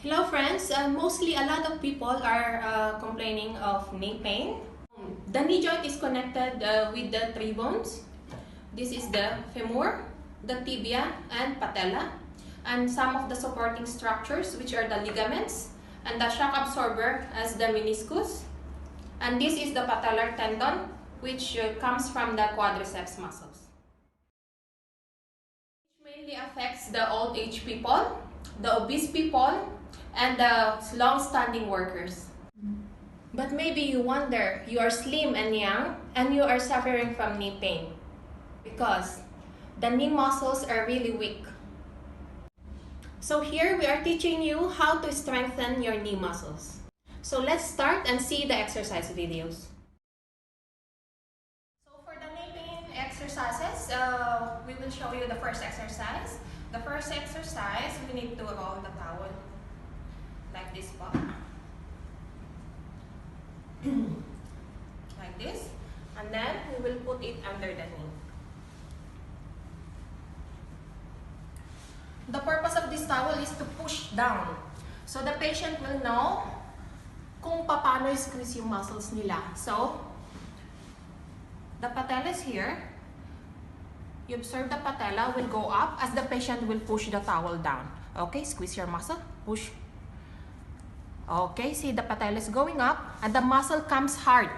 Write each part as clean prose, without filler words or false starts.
Hello friends, mostly a lot of people are complaining of knee pain. The knee joint is connected with the three bones. This is the femur, the tibia, and patella, and some of the supporting structures, which are the ligaments, and the shock absorber as the meniscus. And this is the patellar tendon, which comes from the quadriceps muscles. It mainly affects the old age people, the obese people, and the long-standing workers. But maybe you wonder, you are slim and young and you are suffering from knee pain because the knee muscles are really weak. So here we are teaching you how to strengthen your knee muscles. So let's start and see the exercise videos. So for the knee pain exercises, we will show you the first exercise. The first exercise, we need to roll the towel like this po. Like this. And then we will put it under the knee. The purpose of this towel is to push down. So the patient will know kung paano squeeze yung muscles nila. So, the patella is here. You observe the patella will go up as the patient will push the towel down. Okay, squeeze your muscle, push. Okay, see the patella is going up and the muscle comes hard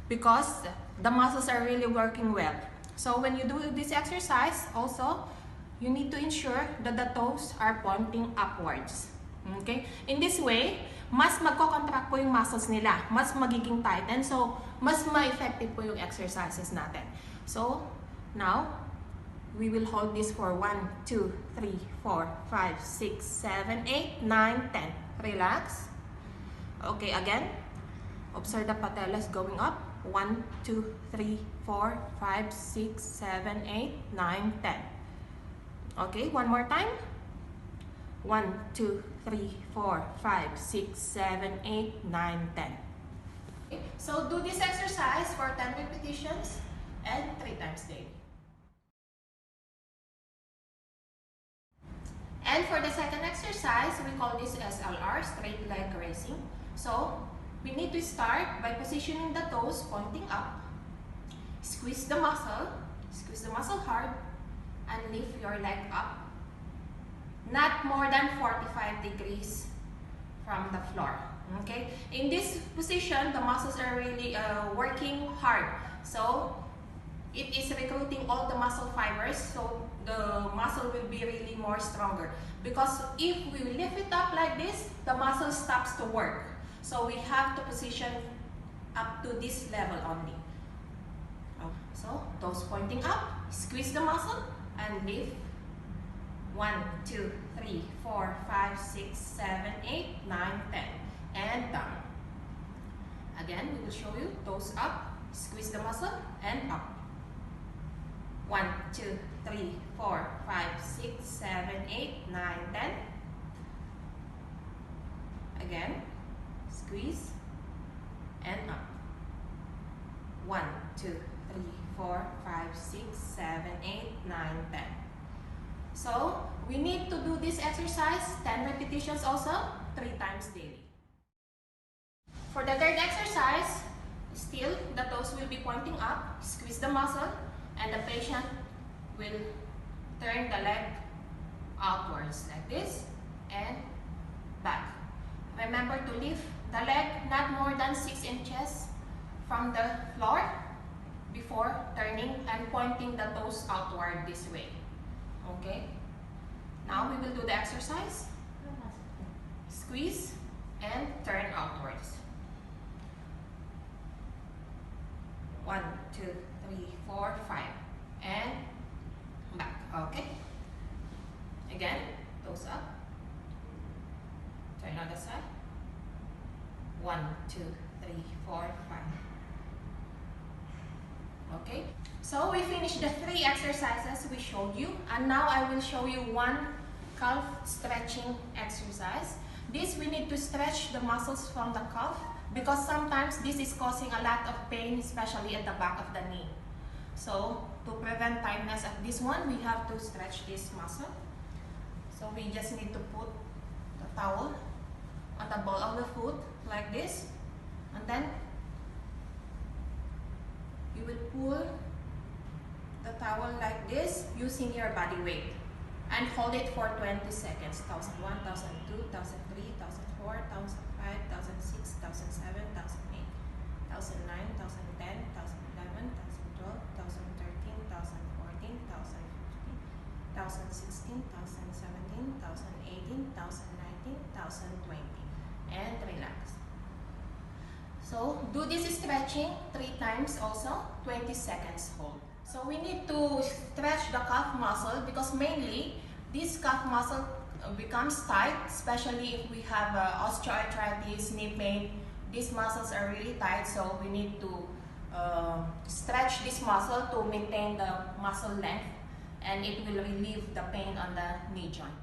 because the muscles are really working well. So when you do this exercise, also, you need to ensure that the toes are pointing upwards. Okay? In this way, mas magko-contract po yung muscles nila, mas magiging tight, and so mas ma-effective po yung exercises natin. So, now, we will hold this for 1, 2, 3, 4, 5, 6, 7, 8, 9, 10. Relax. Okay, again, observe the patellas going up. 1, 2, 3, 4, 5, 6, 7, 8, 9, 10. Okay, one more time. 1, 2, 3, 4, 5, 6, 7, 8, 9, 10. Okay, so do this exercise for 10 repetitions and 3 times daily. And for the second exercise, we call this SLR, straight leg raising. So, we need to start by positioning the toes pointing up. Squeeze the muscle hard, and lift your leg up. Not more than 45 degrees from the floor. Okay? In this position, the muscles are really working hard. So, it is recruiting all the muscle fibers, so the muscle will be really more stronger. Because if we lift it up like this, the muscle stops to work. So we have to position up to this level only. So toes pointing up, squeeze the muscle and lift. 1, 2, 3, 4, 5, 6, 7, 8, 9, 10. And down. Again, we will show you toes up, squeeze the muscle and up. 1, 2, 3, 4, 5, 6, 7, 8, 9, 10. Again, squeeze and up. 1, 2, 3, 4, 5, 6, 7, 8, 9, 10. So, we need to do this exercise 10 repetitions also, 3 times daily. For the third exercise, still the toes will be pointing up, squeeze the muscle, and the patient will turn the leg outwards like this and back. Remember to lift the leg not more than 6 inches from the floor before turning and pointing the toes outward this way. Okay? Now we will do the exercise. Squeeze and turn outwards. 1, 2, 3, 4, 5. And back. Okay? Again, toes up. Turn on the side. 1, 2, 3, 4, 5. Okay? So we finished the 3 exercises we showed you, and now I will show you one calf stretching exercise. This we need to stretch the muscles from the calf because sometimes this is causing a lot of pain, especially at the back of the knee. So to prevent tightness at this one, we have to stretch this muscle. So we just need to put the towel at the ball of the foot like this, and then you will pull the towel like this using your body weight and hold it for 20 seconds. 1001, 1002, 1003, 1004, 1005, 1006, 1007, 1008, 1009, 1010, 1011, 1012, 1013, 1014, 1015, 1016, 1017, 1018, 1019, 1020, and relax. So do this stretching 3 times also, 20 seconds hold. So we need to stretch the calf muscle because mainly this calf muscle becomes tight, especially if we have osteoarthritis, knee pain. These muscles are really tight, so we need to stretch this muscle to maintain the muscle length, and it will relieve the pain on the knee joint.